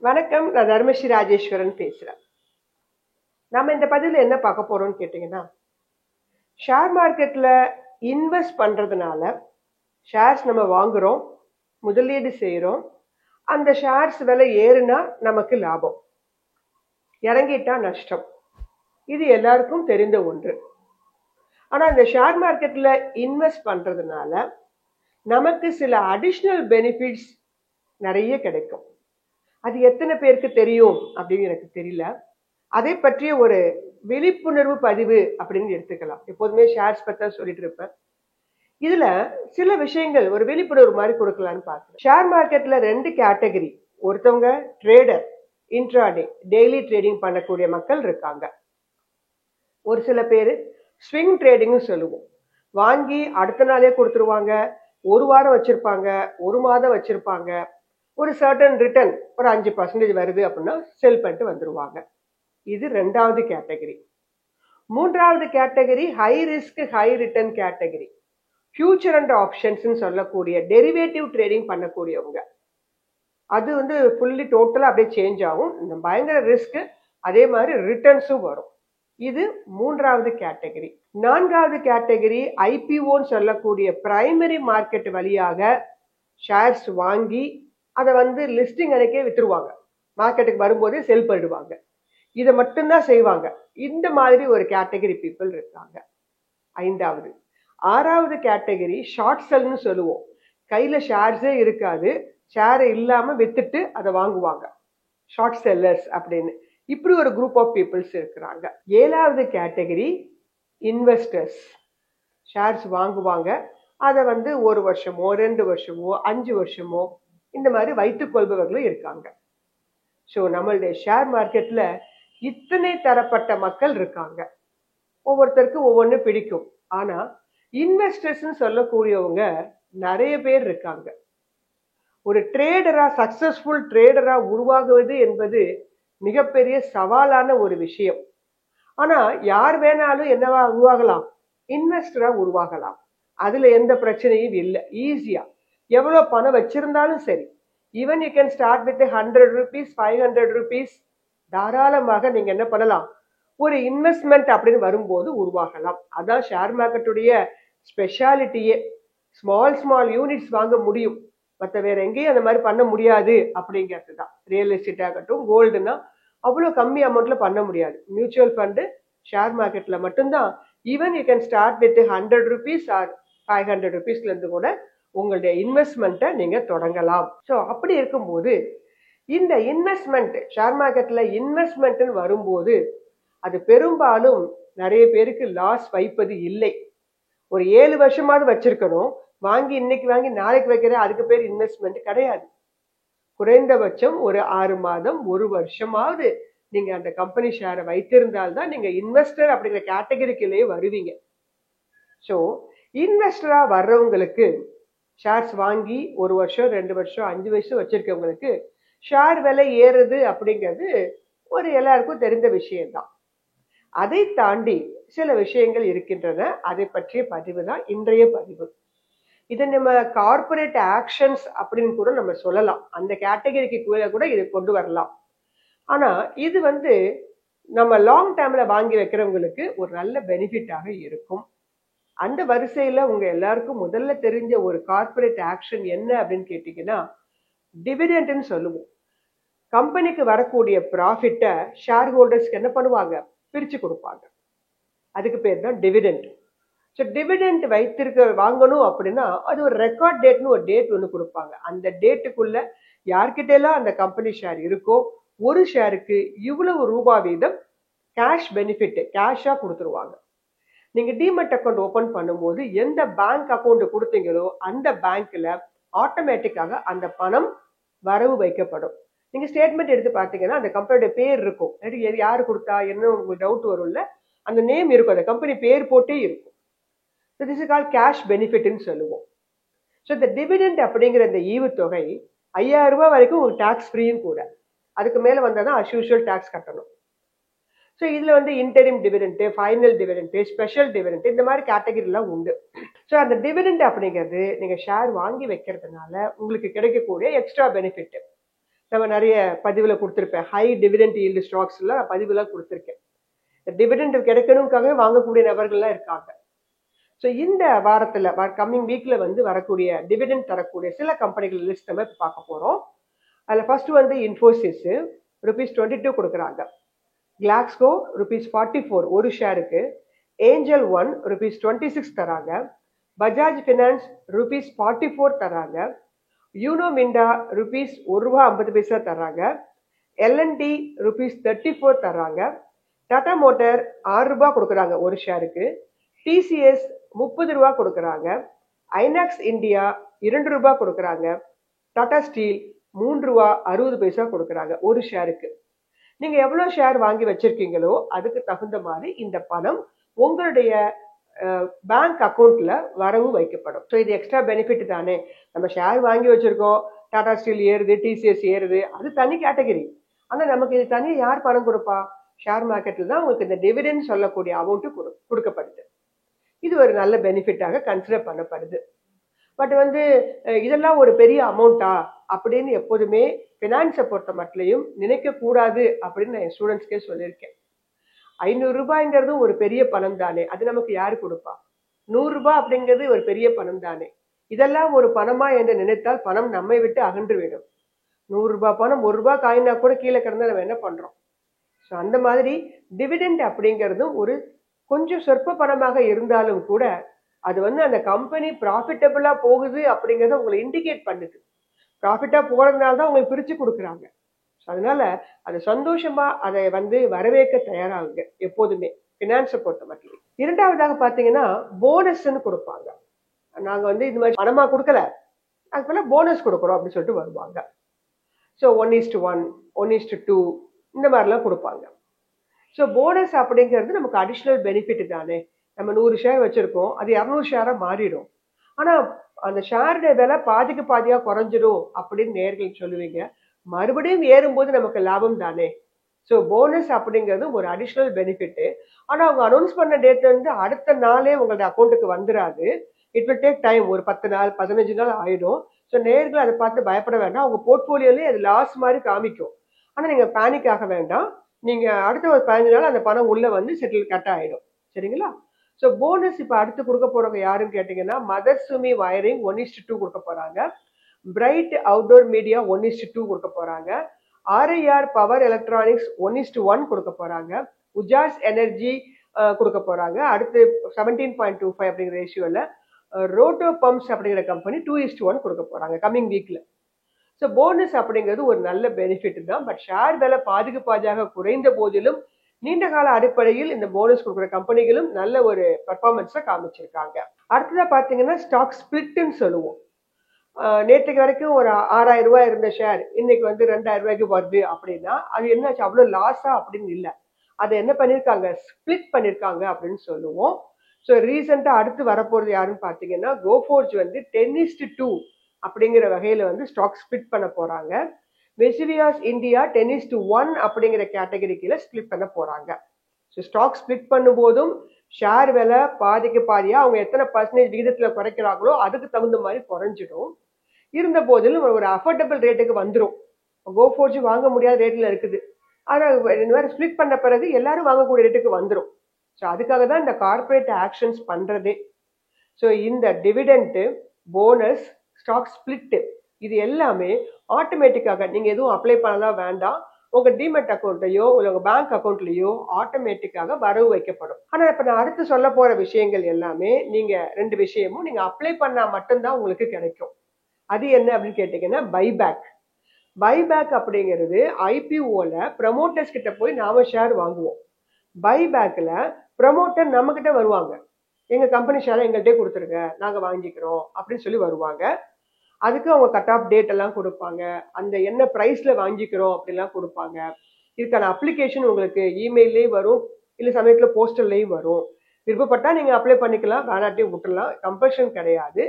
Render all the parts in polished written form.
வணக்கம், நான் தர்மஸ்ரீ ராஜேஸ்வரன் பேசுறேன். நம்ம இந்த பதிவில் என்ன பார்க்க போறோம்னு கேட்டீங்கன்னா, ஷேர் மார்க்கெட்ல இன்வெஸ்ட் பண்றதுனால ஷேர்ஸ் நம்ம வாங்குறோம், முதலீடு செய்யறோம். அந்த ஷேர்ஸ் விலை ஏறுனா நமக்கு லாபம், இறங்கிட்டா நஷ்டம். இது எல்லாருக்கும் தெரிந்த ஒன்று. ஆனா இந்த ஷேர் மார்க்கெட்ல இன்வெஸ்ட் பண்றதுனால நமக்கு சில அடிஷ்னல் பெனிஃபிட்ஸ் நிறைய கிடைக்கும். அது எத்தனை பேருக்கு தெரியும் அப்படின்னு எனக்கு தெரியல. அதை பற்றிய ஒரு விழிப்புணர்வு பதிவு அப்படின்னு எடுத்துக்கலாம். எப்போதுமே ஷேர்ஸ் பத்தி சொல்லிட்டு இருப்பேன். இதுல சில விஷயங்கள் ஒரு விழிப்புணர்வு மாதிரி கொடுக்கலான்னு பார்க்கிறேன். ஷேர் மார்க்கெட்ல 2 கேட்டகரி. ஒருத்தவங்க ட்ரேடர், இன்ட்ராடே டெய்லி ட்ரேடிங் பண்ணக்கூடிய மக்கள் இருக்காங்க. ஒரு சில பேர் ஸ்விங் ட்ரேடிங் சொல்லுவோம். வாங்கி அடுத்த நாளே கொடுத்துருவாங்க, ஒரு வாரம் வச்சிருப்பாங்க, ஒரு மாதம் வச்சிருப்பாங்க. ஒரு சர்டன் ரிட்டர்ன் ஒரு 5% வருது அப்படின்னா செல் பண்ணிட்டு வந்துருவாங்க. இது 2வது கேட்டகரி. 3வது category high risk high return category. Future and options சொல்லக்கூடிய டெரிவேட்டிவ் ட்ரேடிங் பண்ணக்கூடியவங்க. அது ஃபுல்லி டோட்டலா அப்படியே சேஞ்ச் ஆகும். பயங்கர ரிஸ்க், அதே மாதிரி ரிட்டர்ன்ஸும் வரும். இது 3வது கேட்டகரி. 4வது கேட்டகரி ஐபிஓன்னு சொல்லக்கூடிய பிரைமரி மார்க்கெட் வழியாக ஷேர்ஸ் வாங்கி அதை லிஸ்டிங் அன்னைக்கே வித்துருவாங்க, மார்க்கெட்டுக்கு வரும்போதே செல் பண்ணிடுவாங்க. இதை மட்டும்தான் செய்வாங்க. இந்த மாதிரி ஒரு கேட்டகரி பீப்புள் இருக்காங்க. 5வது. 6வது கேட்டகரி ஷார்ட் செல்னு சொல்லுவோம். கையில ஷேர்ஸே இருக்காது, ஷேர் இல்லாம வித்துட்டு அதை வாங்குவாங்க, ஷார்ட் செல்லர்ஸ் அப்படின்னு. இப்படி ஒரு குரூப் ஆஃப் பீப்புள்ஸ் இருக்கிறாங்க. 7வது கேட்டகரி இன்வெஸ்டர்ஸ். ஷேர்ஸ் வாங்குவாங்க, அதை 1 வருஷமோ 2 வருஷமோ 5 வருஷமோ இந்த மாதிரி வைத்துக் கொள்பவர்களும் இருக்காங்க. ஸோ நம்மளுடைய ஷேர் மார்க்கெட்ல இத்தனை தரப்பட்ட மக்கள் இருக்காங்க. ஒவ்வொருத்தருக்கும் ஒவ்வொன்று பிடிக்கும். ஆனா இன்வெஸ்டர்ஸ் சொல்லக்கூடியவங்க நிறைய பேர் இருக்காங்க. ஒரு ட்ரேடரா, சக்சஸ்ஃபுல் ட்ரேடரா உருவாகுவது என்பது மிகப்பெரிய சவாலான ஒரு விஷயம். ஆனா யார் வேணாலும் என்னவா உருவாகலாம்? இன்வெஸ்டரா உருவாகலாம். அதுல எந்த பிரச்சனையும் இல்லை. ஈஸியா எவ்வளவு பணம் வச்சிருந்தாலும் சரி, even you can start with 100 rupees 500 rupees. தாராளமாக நீங்க என்ன பண்ணலாம், ஒரு இன்வெஸ்ட்மெண்ட் அப்படின்னு வரும்போது உருவாகலாம். அதான் ஷேர் மார்க்கெட்டுடைய ஸ்பெஷாலிட்டியே. ஸ்மால் யூனிட்ஸ் வாங்க முடியும், மற்ற வேற எங்கேயும் அந்த மாதிரி பண்ண முடியாது அப்படிங்கிறது தான். ரியல் எஸ்டேட் ஆகட்டும், கோல்டுனா அவ்வளோ கம்மி அமௌண்ட்ல பண்ண முடியாது. மியூச்சுவல் ஃபண்டு ஷேர் மார்க்கெட்ல மட்டும்தான். Even you can start with 100 rupees or 500 rupeesல இருந்து கூட உங்களுடைய இன்வெஸ்ட்மெண்ட்டை நீங்க தொடங்கலாம். ஸோ அப்படி இருக்கும்போது இந்த இன்வெஸ்ட்மெண்ட், ஷேர் மார்க்கெட்ல இன்வெஸ்ட்மெண்ட் வரும்போது அது பெரும்பாலும் நிறைய பேருக்கு லாஸ் வைப்பது இல்லை. ஒரு 7 வருஷமாவது வச்சிருக்கணும். வாங்கி இன்னைக்கு வாங்கி நாளைக்கு வைக்கிறேன், அதுக்கு பேர் இன்வெஸ்ட்மெண்ட் கிடையாது. குறைந்தபட்சம் ஒரு 6 மாதம் 1 வருஷமாவது நீங்க அந்த கம்பெனி ஷேரை வைத்திருந்தால்தான் நீங்க இன்வெஸ்டர் அப்படிங்கிற கேட்டகரிக்குள்ளேயே வருவீங்க. ஸோ இன்வெஸ்டரா வர்றவங்களுக்கு ஷேர்ஸ் வாங்கி 1 வருஷம் 2 வருஷம் 5 வருஷம் வச்சிருக்கவங்களுக்கு ஷேர் விலை ஏறுது அப்படிங்கிறது ஒரு எல்லாருக்கும் தெரிந்த விஷயம்தான். அதை தாண்டி சில விஷயங்கள் இருக்கின்றன. அதை பற்றிய பதிவு தான் இன்றைய பதிவு. இதை நம்ம கார்பரேட் ஆக்ஷன்ஸ் அப்படின்னு கூட நம்ம சொல்லலாம். அந்த கேட்டகரிக்கு கூட இதை கொண்டு வரலாம். ஆனா இது நம்ம லாங் டேர்ம்ல வாங்கி வைக்கிறவங்களுக்கு ஒரு நல்ல பெனிஃபிட்டாக இருக்கும். அந்த வரிசையில உங்க எல்லாருக்கும் முதல்ல தெரிஞ்ச ஒரு கார்பரேட் ஆக்ஷன் என்ன அப்படின்னு கேட்டீங்கன்னா, டிவிடெண்ட்னு சொல்லுவோம். கம்பெனிக்கு வரக்கூடிய ப்ராஃபிட்டை ஷேர் ஹோல்டர்ஸ்க்கு என்ன பண்ணுவாங்க, பிரிச்சு கொடுப்பாங்க. அதுக்கு பேர் தான் டிவிடெண்ட். ஸோ டிவிடெண்ட் வாங்கணும் அப்படின்னா அது ஒரு ரெக்கார்ட் டேட்னு ஒரு டேட் ஒன்று கொடுப்பாங்க. அந்த டேட்டுக்குள்ள யார்கிட்ட எல்லாம் அந்த கம்பெனி ஷேர் இருக்கோ ஒரு ஷேருக்கு இவ்வளவு ரூபாய் வீதம் கேஷ் பெனிஃபிட் கேஷா கொடுத்துருவாங்க. நீங்க டிமெட் அக்கௌண்ட் ஓபன் பண்ணும்போது எந்த பேங்க் அக்கௌண்ட் கொடுத்தீங்களோ அந்த பேங்க்ல ஆட்டோமேட்டிக்காக அந்த பணம் வரவு வைக்கப்படும். நீங்க ஸ்டேட்மெண்ட் எடுத்து பார்த்தீங்கன்னா அந்த கம்பெனியோட பேர் இருக்கும். யாரு கொடுத்தா என்ன உங்களுக்கு டவுட் வரும்ல, அந்த நேம் இருக்கும், அந்த கம்பெனி பேர் போட்டே இருக்கும். திஸ் இஸ் கால்ட் கேஷ் பெனிஃபிட்னு சொல்லுவோம். ஸோ இந்த டிவிடெண்ட் அப்படிங்கிற இந்த ஈவுத்தொகை 5000 ரூபாய் வரைக்கும் ஒரு டாக்ஸ் ஃப்ரீயும் கூட. அதுக்கு மேல வந்தாதான் அஸ்யூஷுவல் டாக்ஸ் கட்டணும். ஸோ இதுல interim dividend, final dividend, special dividend இந்த மாதிரி கேட்டகரிலாம் உண்டு. ஸோ அந்த டிவிடெண்ட் அப்படிங்கிறது நீங்க ஷேர் வாங்கி வைக்கிறதுனால உங்களுக்கு கிடைக்கக்கூடிய எக்ஸ்ட்ரா பெனிஃபிட். நம்ம நிறைய பதிவுல கொடுத்துருப்பேன். ஹை டிவிடெண்ட் ஈல்டு ஸ்டாக்ஸ்ல பதிவுலாம் கொடுத்துருக்கேன். டிவிடெண்ட் கிடைக்கணும்காக வாங்கக்கூடிய நபர்கள்லாம் இருக்காங்க. ஸோ இந்த வாரத்துல கம்மிங் வீக்ல வந்து வரக்கூடிய டிவிடெண்ட் தரக்கூடிய சில கம்பெனிகள் லிஸ்ட் நம்ம பார்க்க போறோம். அதுல ஃபர்ஸ்ட் வந்து இன்ஃபோசிஸ் ₹22 கொடுக்குறாங்க. கிளாக்ஸ்கோ ₹44 ஒரு ஷேருக்கு. ஏஞ்சல் ஒன் ₹26 தராங்க. பஜாஜ் ஃபினான்ஸ் ₹44 தராங்க. யூனோ மிண்டா ₹1.50 தராங்க. எல்என்டி ₹34 தராங்க. டாடா மோட்டார் ₹6 கொடுக்குறாங்க ஒரு ஷேருக்கு. டிசிஎஸ் ₹30 கொடுக்குறாங்க. ஐநாக்ஸ் இந்தியா ₹2 கொடுக்குறாங்க. டாடா ஸ்டீல் ₹3.60 கொடுக்குறாங்க ஒரு ஷேருக்கு. நீங்க எவ்வளவு ஷேர் வாங்கி வச்சிருக்கீங்களோ அதுக்கு தகுந்த மாதிரி இந்த பணம் உங்களுடைய பேங்க் அக்கௌண்ட்ல வரவு வைக்கப்படும். ஸோ இது எக்ஸ்ட்ரா பெனிஃபிட் தானே. நம்ம ஷேர் வாங்கி வச்சிருக்கோம், டாடா ஸ்டீல் ஏறுது, டிசிஎஸ் ஏறுது, அது தனி கேட்டகரி. ஆனா நமக்கு இது தனியாக யார் பணம் கொடுப்பா? ஷேர் மார்க்கெட்ல தான் உங்களுக்கு இந்த டிவிடெண்ட் சொல்லக்கூடிய அமௌண்ட் கொடுக்கப்படுது. இது ஒரு நல்ல பெனிஃபிட்டாக கன்சிடர் பண்ணப்படுது. பட் வந்து இதெல்லாம் ஒரு பெரிய அமௌண்ட்டா அப்படின்னு எப்போதுமே ஃபினான்ஸை பொறுத்த மட்டும் நினைக்க கூடாது அப்படின்னு நான் என் ஸ்டூடெண்ட்ஸ்க்கே சொல்லியிருக்கேன். ₹500 ஒரு பெரிய பணம் தானே, அது நமக்கு யாரு கொடுப்பா? ₹100 அப்படிங்கிறது ஒரு பெரிய பணம் தானே. இதெல்லாம் ஒரு பணமா என்று நினைத்தால் பணம் நம்மை விட்டு அகன்று விடும். ₹100 பணம் ₹1 காயினா கூட கீழே கிடந்தா நம்ம என்ன பண்றோம்? ஸோ அந்த மாதிரி டிவிடெண்ட் அப்படிங்கிறதும் ஒரு கொஞ்சம் சொற்ப பணமாக இருந்தாலும் கூட அது வந்து அந்த கம்பெனி ப்ராஃபிட்டபிளா போகுது அப்படிங்கிறத உங்களை இண்டிகேட் பண்ணுது. ப்ராஃபிட்டா போறதுனால தான் உங்களுக்கு பிரிச்சு கொடுக்குறாங்க. அதனால அது சந்தோஷமா அதை வந்து வரவேற்க தயாராகுங்க எப்போதுமே பினான்ஸை பொறுத்த மட்டும். இரண்டாவதாக பாத்தீங்கன்னா போனஸ்ன்னு கொடுப்பாங்க. நாங்க வந்து இது மாதிரி பணமா கொடுக்கல, அதுக்குள்ள போனஸ் கொடுக்குறோம் அப்படின்னு சொல்லிட்டு வருவாங்க. ஸோ 1:1, 1:2 இந்த மாதிரிலாம் கொடுப்பாங்க. ஸோ போனஸ் அப்படிங்கிறது நமக்கு அடிஷ்னல் பெனிஃபிட் தானே. நம்ம 100 ஷேர் வச்சிருக்கோம், அது 200 ஷேரா மாறிடும். ஆனா அந்த ஷேருடைய விலை பாதிக்கு பாதியா குறைஞ்சிடும் அப்படின்னு நேர்கள் சொல்லுவீங்க. மறுபடியும் ஏறும்போது நமக்கு லாபம் தானே. ஸோ போனஸ் அப்படிங்கிறது ஒரு அடிஷ்னல் பெனிஃபிட். ஆனா அவங்க அனௌன்ஸ் பண்ண டேட்ல இருந்து அடுத்த நாளே உங்களோட அக்கௌண்ட்டுக்கு வந்துடாது. It will take time. ஒரு 10 நாள் 15 நாள் ஆயிடும். ஸோ நேர்கள் அதை பார்த்து பயப்பட வேண்டாம். அவங்க போர்ட்போலியோலயே அது லாஸ் மாதிரி காமிக்கும். ஆனா நீங்க பேனிக் ஆக வேண்டாம். நீங்க அடுத்த ஒரு 15 நாள் அந்த பணம் உள்ள வந்து செட்டில் கட் ஆயிடும். சரிங்களா? ஸோ போனஸ் இப்ப அடுத்து கொடுக்க போறவங்க யாருன்னு கேட்டீங்கன்னா மதர்சுமி வயரிங் 1:2 கொடுக்க போறாங்க. பிரைட் அவுட்டோர் மீடியா 1:2 கொடுக்க போறாங்க. RIR பவர் எலக்ட்ரானிக்ஸ் 1:1 கொடுக்க போறாங்க. உஜாஸ் எனர்ஜி கொடுக்க போறாங்க. அடுத்து 17.25 அப்படிங்கிற ரேஷியோல ரோட்டோ பம்ப்ஸ் அப்படிங்கிற கம்பெனி 2:1 கொடுக்க போறாங்க கம்மிங் வீக்ல. ஸோ போனஸ் அப்படிங்கிறது ஒரு நல்ல பெனிஃபிட் தான். பட் ஷேர் விலை பாதிக்கு பாதியாக குறைந்த போதிலும் நீண்ட கால அடிப்படையில் இந்த போனஸ் கொடுக்குற கம்பெனிகளும் நல்ல ஒரு பெர்ஃபார்மன்ஸை காமிச்சிருக்காங்க. அடுத்ததா பாத்தீங்கன்னா ஸ்டாக் ஸ்பிளிட்னு சொல்லுவோம். நேற்றுக்கு வரைக்கும் ஒரு ₹6,000 இருந்த ஷேர் இன்னைக்கு வந்து ₹2,000 வருது அப்படின்னா அது என்னாச்சு, அவ்வளவு லாஸா அப்படின்னு இல்லை. அதை என்ன பண்ணிருக்காங்க, ஸ்பிளிட் பண்ணிருக்காங்க அப்படின்னு சொல்லுவோம். ஸோ ரீசெண்டா அடுத்து வரப்போறது யாருன்னு பாத்தீங்கன்னா கோஃபோர்ஜ் வந்து 10:2 அப்படிங்கிற வகையில வந்து ஸ்டாக் ஸ்பிளிட் பண்ண போறாங்க. வெசிவியாஸ் இந்தியா 10:1 அப்படிங்கிற கேட்டகரிக்குல ஸ்பிளிட் பண்ண போறாங்க. ஸோ ஸ்டாக் ஸ்பிளிட் பண்ணும் போதும் ஷேர் விலை பாதிக்கு பாதியா அவங்க எத்தனை பர்சன்டேஜ் விகிதத்துல குறைக்கிறாங்களோ அதுக்கு தகுந்த மாதிரி குறைஞ்சிடும். இருந்த போதிலும் ஒரு அஃபோர்டபிள் ரேட்டுக்கு வந்துடும். கோஃபோர்ஜ் வாங்க முடியாத ரேட்ல இருக்குது. ஆனா இந்த மாதிரி ஸ்பிளிட் பண்ண பிறகு எல்லாரும் வாங்கக்கூடிய ரேட்டுக்கு வந்துடும். ஸோ அதுக்காக தான் இந்த கார்பரேட் ஆக்ஷன்ஸ் பண்றதே. ஸோ இந்த டிவிடெண்ட், போனஸ், ஸ்டாக் ஸ்பிளிட் இது எல்லாமே ஆட்டோமேட்டிக்காக நீங்க எதுவும் அப்ளை பண்ணலாம் வேண்டாம். உங்க டிமெட் அக்கௌண்ட்லயோ உங்க பேங்க் அக்கௌண்ட்லயோ ஆட்டோமேட்டிக்காக வரவு வைக்கப்படும். ஆனா இப்ப நான் அடுத்து சொல்ல போற விஷயங்கள் எல்லாமே நீங்க 2 விஷயமும் நீங்க அப்ளை பண்ணா மட்டும்தான் உங்களுக்கு கிடைக்கும். அது என்ன அப்படின்னு கேட்டீங்கன்னா பைபேக். பைபேக் அப்படிங்கிறது ஐபிஓல ப்ரமோட்டர்ஸ் கிட்ட போய் நாம ஷேர் வாங்குவோம். பைபேக்ல ப்ரமோட்டர் நம்ம கிட்ட வருவாங்க. எங்க கம்பெனி ஷேரை எங்கள்கிட்ட கொடுத்துருங்க, நாங்க வாங்கிக்கிறோம் அப்படின்னு சொல்லி வருவாங்க. அதுக்கு அவங்க கட் ஆஃப் டேட் எல்லாம் கொடுப்பாங்க. அந்த என்ன பிரைஸ்ல வாங்கிக்கிறோம் அப்படிலாம் கொடுப்பாங்க. இதுக்கான அப்ளிகேஷன் உங்களுக்கு இமெயிலையும் வரும், இல்லை சமயத்துல போஸ்டல்லையும் வரும். விருப்பப்பட்டா நீங்க அப்ளை பண்ணிக்கலாம், வேணாட்டையும் விட்டுலாம், கம்பல்ஷன் கிடையாது.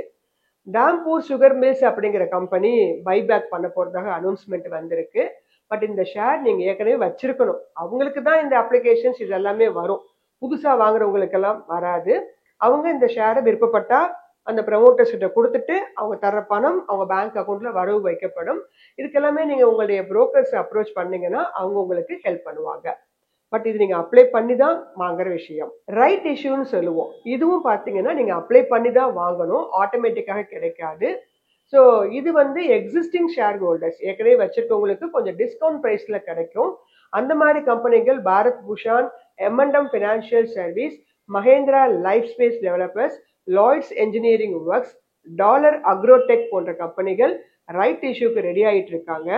டாம்பூர் சுகர் மில்ஸ் அப்படிங்கிற கம்பெனி பைபேக் பண்ண போறதாக அனௌன்ஸ்மெண்ட் வந்திருக்கு. பட் இந்த ஷேர் நீங்க ஏற்கனவே வச்சிருக்கணும். அவங்களுக்கு தான் இந்த அப்ளிகேஷன்ஸ் இது எல்லாமே வரும். புதுசா வாங்குறவங்களுக்கெல்லாம் வராது. அவங்க இந்த ஷேரை விருப்பப்பட்டா அந்த ப்ரமோட்டர்ஸ் கிட்ட கொடுத்துட்டு அவங்க தர்ற பணம் அவங்க பேங்க் அக்கௌண்ட்ல வரவு வைக்கப்படும். இதுக்கெல்லாமே நீங்க உங்களுடைய புரோக்கர்ஸ் அப்ரோச் பண்ணீங்கன்னா அவங்க உங்களுக்கு ஹெல்ப் பண்ணுவாங்க. பட் இது நீங்க அப்ளை பண்ணி தான் வாங்குற விஷயம். ரைட் இஷ்யூன்னு சொல்லுவோம். இதுவும் பாத்தீங்கன்னா நீங்க அப்ளை பண்ணி தான் வாங்கணும், ஆட்டோமேட்டிக்காக கிடைக்காது. ஸோ இது எக்ஸிஸ்டிங் ஷேர் ஹோல்டர்ஸ் ஏற்கனவே வச்சிருக்கவங்களுக்கு கொஞ்சம் டிஸ்கவுண்ட் பிரைஸ்ல கிடைக்கும். அந்த மாதிரி கம்பெனிகள் Bharat Bhushan, M&M Financial Service, Mahindra Life Space Developers, Lloyds Engineering Works, Dollar Agrotech போன்ற கம்பெனிகள் ரைட் இஷ்யூக்கு ரெடி ஆகிட்டு இருக்காங்க.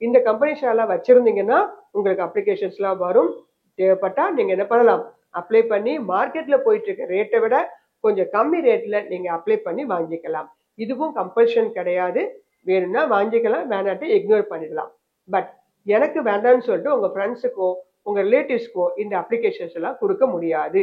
இந்த கம்பெனிஸ் எல்லாம் வச்சிருந்தீங்கன்னா உங்களுக்கு அப்ளிகேஷன்ஸ்லாம் வரும். தேவைப்பட்டா நீங்க என்ன பண்ணலாம், அப்ளை பண்ணி மார்க்கெட்ல போயிட்டு இருக்க ரேட்டை விட கொஞ்சம் கம்மி ரேட்ல நீங்க அப்ளை பண்ணி வாங்கிக்கலாம். இதுவும் கம்பல்ஷன் கிடையாது. வேணும்னா வாங்கிக்கலாம், வேணாட்டி இக்னோர் பண்ணிடலாம். பட் எனக்கு வேண்டாம்னு சொல்லிட்டு உங்க ஃப்ரெண்ட்ஸுக்கோ உங்க ரிலேட்டிவ்ஸ்க்கோ இந்த அப்ளிகேஷன்ஸ் எல்லாம் கொடுக்க முடியாது.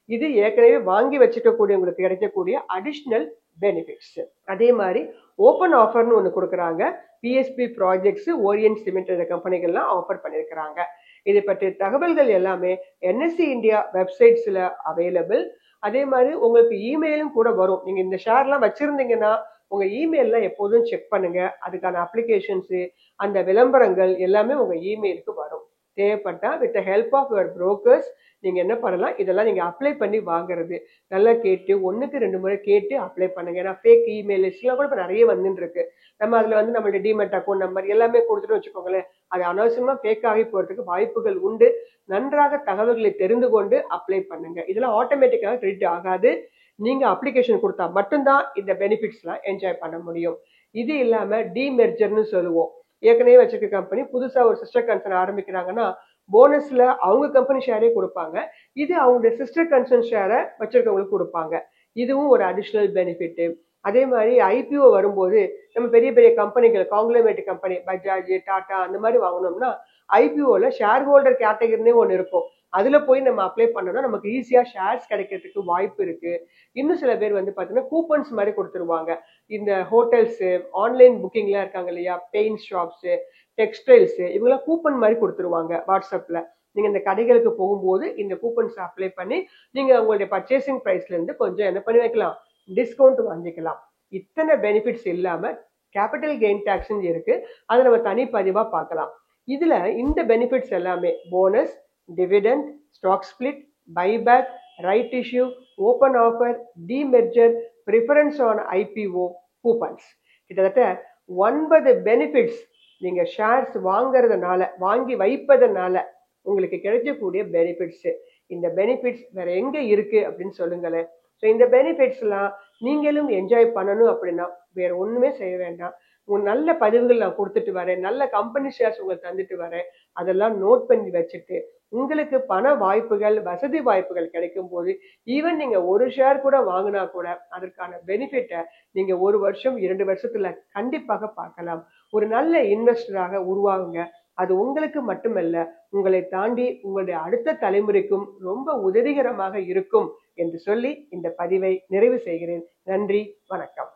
இது ஏற்கனவே வாங்கி வச்சுக்கக்கூடியவங்களுக்கு கிடைக்கக்கூடிய அடிஷ்னல் பெனிஃபிட்ஸ். அதே மாதிரி ஓப்பன் ஆஃபர்னு ஒன்று கொடுக்குறாங்க. பிஎஸ்பி ப்ராஜெக்ட்ஸ், ஓரியன்ட் சிமெண்ட் இந்த கம்பெனிகள்லாம் ஆஃபர் பண்ணியிருக்கிறாங்க. இதை பற்றிய தகவல்கள் எல்லாமே என்எஸ்சி இந்தியா வெப்சைட்ஸ்ல அவைலபிள். அதே மாதிரி உங்களுக்கு இமெயிலும் கூட வரும். நீங்க இந்த ஷேர்லாம் வச்சிருந்தீங்கன்னா உங்க இமெயில்லாம் எப்போதும் செக் பண்ணுங்க. அதுக்கான அப்ளிகேஷன்ஸ், அந்த விளம்பரங்கள் எல்லாமே உங்க இமெயிலுக்கு வரும். தேவைப்பட்டா with help of your brokers நீங்க என்ன பண்ணலாம், இதெல்லாம் நீங்க அப்ளை பண்ணி வாங்குறது நல்லா கேட்டு 1க்கு 2 முறை கேட்டு அப்ளை பண்ணுங்க. ஏன்னா ஃபேக் இமெயில் லிஸ்ட்லாம் கூட இப்போ நிறைய வந்துட்டு இருக்கு. நம்ம அதுல நம்மளுடைய டிமெட் அக்கௌண்ட் நம்பர் எல்லாமே கொடுத்துட்டு வச்சுக்கோங்களேன், அது அனாவசியமா ஃபேக் ஆகி போறதுக்கு வாய்ப்புகள் உண்டு. நன்றாக தகவல்களை தெரிந்து கொண்டு அப்ளை பண்ணுங்க. இதெல்லாம் ஆட்டோமேட்டிக்காக கிரெடிட் ஆகாது. நீங்க அப்ளிகேஷன் கொடுத்தா மட்டும்தான் இந்த பெனிஃபிட்ஸ்லாம் என்ஜாய் பண்ண முடியும். இது இல்லாம டிமெர்ஜர்னு சொல்லுவோம். ஏற்கனவே வச்சிருக்க கம்பெனி புதுசா ஒரு சிஸ்டர் கன்சர்ன் ஆரம்பிக்கிறாங்கன்னா போனஸ்ல அவங்க கம்பெனி ஷேரே கொடுப்பாங்க. இது அவங்களுடைய சிஸ்டர் கன்சர்ன் ஷேரை வச்சிருக்கவங்களுக்கு கொடுப்பாங்க. இதுவும் ஒரு அடிஷ்னல் பெனிஃபிட். அதே மாதிரி ஐபிஓ வரும்போது நம்ம பெரிய பெரிய கம்பெனிகள், காங்கிளமேட் கம்பெனி, பஜாஜ், டாடா அந்த மாதிரி வாங்கினோம்னா ஐபிஓல ஷேர் ஹோல்டர் கேட்டகரினே ஒன்று இருக்கும். அதுல போய் நம்ம அப்ளை பண்ணோம்னா நமக்கு ஈஸியா ஷேர்ஸ் கிடைக்கிறதுக்கு வாய்ப்பு இருக்கு. இன்னும் சில பேர் பாத்தீங்கன்னா கூப்பன்ஸ் மாதிரி கொடுத்துருவாங்க. இந்த ஹோட்டல்ஸ், ஆன்லைன் புக்கிங்ல இருக்காங்க இல்லையா, பெயிண்ட் ஷாப்ஸ், டெக்ஸ்டைல்ஸ், இவங்கெல்லாம் கூப்பன் மாதிரி கொடுத்துருவாங்க வாட்ஸ்அப்ல. நீங்க இந்த கடைகளுக்கு போகும்போது இந்த கூப்பன்ஸ் அப்ளை பண்ணி நீங்க உங்களுடைய பர்ச்சேசிங் பிரைஸ்ல இருந்து கொஞ்சம் என்ன பண்ணி வைக்கலாம், டிஸ்கவுண்ட் வாங்கிக்கலாம். இத்தனை பெனிஃபிட்ஸ் இல்லாம கேபிட்டல் கெயின் டாக்ஸ் இருக்கு. அதை நம்ம தனி பதிவா பார்க்கலாம். இதுல இந்த பெனிஃபிட்ஸ் எல்லாமே bonus, dividend, stock split, buyback, right issue, open offer, demerger, preference on IPO, coupons, கிட்டத்தட்ட 9 பெனிஃபிட்ஸ் நீங்க ஷேர்ஸ் வாங்குறதுனால, வாங்கி வைப்பதனால உங்களுக்கு கிடைக்கக்கூடிய பெனிஃபிட்ஸ். இந்த பெனிஃபிட்ஸ் வேற எங்க இருக்கு அப்படின்னு சொல்லுங்களேன். ஸோ இந்த பெனிஃபிட்ஸ் எல்லாம் நீங்களும் என்ஜாய் பண்ணணும் அப்படின்னா வேற ஒண்ணுமே செய்ய வேண்டாம். உங்க நல்ல பதிவுகள் நான் கொடுத்துட்டு வரேன், நல்ல கம்பெனி ஷேர்ஸ் உங்களுக்கு தந்துட்டு வரேன். அதெல்லாம் நோட் பண்ணி வச்சுட்டு உங்களுக்கு பண வாய்ப்புகள், வசதி வாய்ப்புகள் கிடைக்கும் போது ஈவன் நீங்க ஒரு ஷேர் கூட வாங்கினா கூட அதற்கான பெனிஃபிட்டை நீங்க 1 வருஷம் 2 வருஷத்துல கண்டிப்பாக பார்க்கலாம். ஒரு நல்ல இன்வெஸ்டராக உருவாகுங்க. அது உங்களுக்கு மட்டுமல்ல, உங்களை தாண்டி உங்களுடைய அடுத்த தலைமுறைக்கும் ரொம்ப உதவிகரமாக இருக்கும் என்று சொல்லி இந்த பதிவை நிறைவு செய்கிறேன். நன்றி, வணக்கம்.